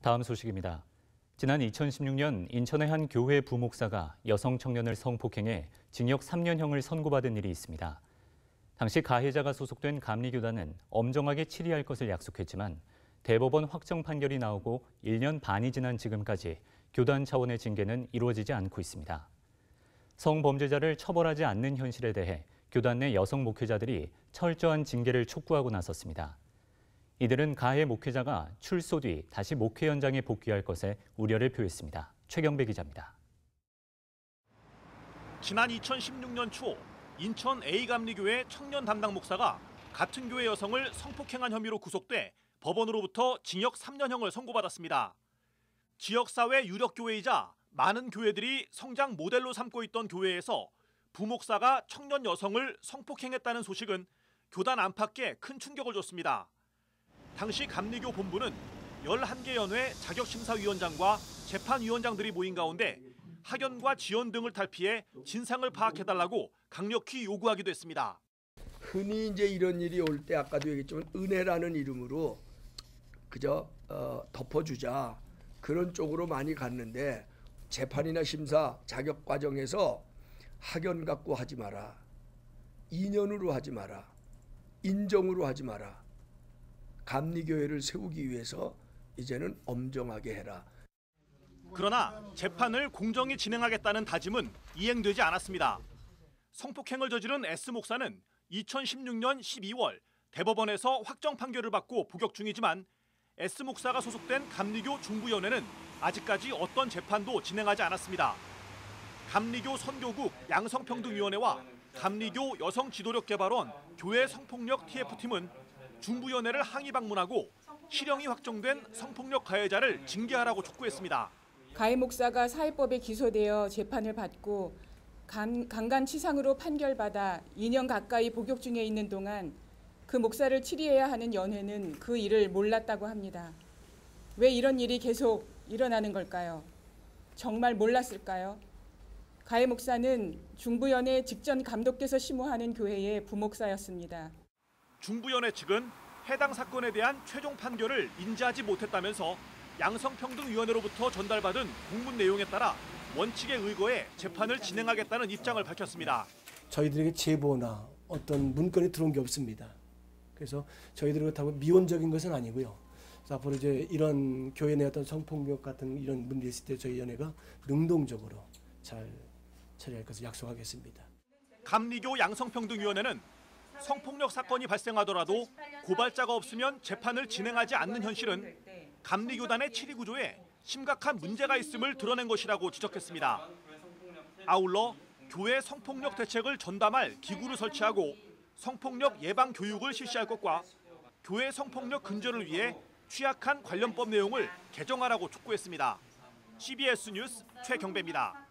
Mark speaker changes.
Speaker 1: 다음 소식입니다. 지난 2016년 인천의 한 교회 부목사가 여성 청년을 성폭행해 징역 3년형을 선고받은 일이 있습니다. 당시 가해자가 소속된 감리교단은 엄정하게 치리할 것을 약속했지만 대법원 확정 판결이 나오고 1년 반이 지난 지금까지 교단 차원의 징계는 이루어지지 않고 있습니다. 성범죄자를 처벌하지 않는 현실에 대해 교단 내 여성 목회자들이 철저한 징계를 촉구하고 나섰습니다. 이들은 가해 목회자가 출소 뒤 다시 목회 현장에 복귀할 것에 우려를 표했습니다. 최경배 기자입니다.
Speaker 2: 지난 2016년 초 인천 A감리교회 청년 담당 목사가 같은 교회 여성을 성폭행한 혐의로 구속돼 법원으로부터 징역 3년형을 선고받았습니다. 지역사회 유력교회이자 많은 교회들이 성장 모델로 삼고 있던 교회에서 부목사가 청년 여성을 성폭행했다는 소식은 교단 안팎에 큰 충격을 줬습니다. 당시 감리교 본부는 11개 연회 자격심사위원장과 재판위원장들이 모인 가운데 학연과 지연 등을 탈피해 진상을 파악해달라고 강력히 요구하기도 했습니다.
Speaker 3: 흔히 이제 이런 일이 올 때 아까도 얘기했지만 은혜라는 이름으로 그저 덮어주자 그런 쪽으로 많이 갔는데 재판이나 심사 자격 과정에서 학연 갖고 하지 마라, 인연으로 하지 마라, 인정으로 하지 마라. 감리교회를 세우기 위해서 이제는 엄정하게 해라.
Speaker 2: 그러나 재판을 공정히 진행하겠다는 다짐은 이행되지 않았습니다. 성폭행을 저지른 S 목사는 2016년 12월 대법원에서 확정 판결을 받고 복역 중이지만 S 목사가 소속된 감리교 중부위원회는 아직까지 어떤 재판도 진행하지 않았습니다. 감리교 선교국 양성평등위원회와 감리교 여성지도력개발원 교회 성폭력 TF팀은 중부위원회를 항의 방문하고 실형이 확정된 성폭력 가해자를 징계하라고 촉구했습니다.
Speaker 4: 가해 목사가 사회법에 기소되어 재판을 받고 강간치상으로 판결받아 2년 가까이 복역 중에 있는 동안 그 목사를 치리해야 하는 연회는 그 일을 몰랐다고 합니다. 왜 이런 일이 계속 일어나는 걸까요? 정말 몰랐을까요? 가해 목사는 중부위원회 직전 감독돼서 심호하는 교회의 부목사였습니다.
Speaker 2: 중부위원회 측은 해당 사건에 대한 최종 판결을 인지하지 못했다면서 양성평등위원회로부터 전달받은 공문 내용에 따라 원칙에 의거해 재판을 진행하겠다는 입장을 밝혔습니다.
Speaker 5: 저희들에게 제보나 어떤 문건이 들어온 게 없습니다. 그래서 저희들이 그렇다고 미온적인 것은 아니고요. 그래서 앞으로 이제 이런 교회 내 어떤 성폭력 같은 이런 문제 있을 때 저희 연회가 능동적으로 잘 처리할 것을 약속하겠습니다.
Speaker 2: 감리교 양성평등위원회는 성폭력 사건이 발생하더라도 고발자가 없으면 재판을 진행하지 않는 현실은 감리교단의 치리 구조에 심각한 문제가 있음을 드러낸 것이라고 지적했습니다. 아울러 교회 성폭력 대책을 전담할 기구를 설치하고 성폭력 예방 교육을 실시할 것과 교회 성폭력 근절을 위해 취약한 관련법 내용을 개정하라고 촉구했습니다. CBS 뉴스 최경배입니다.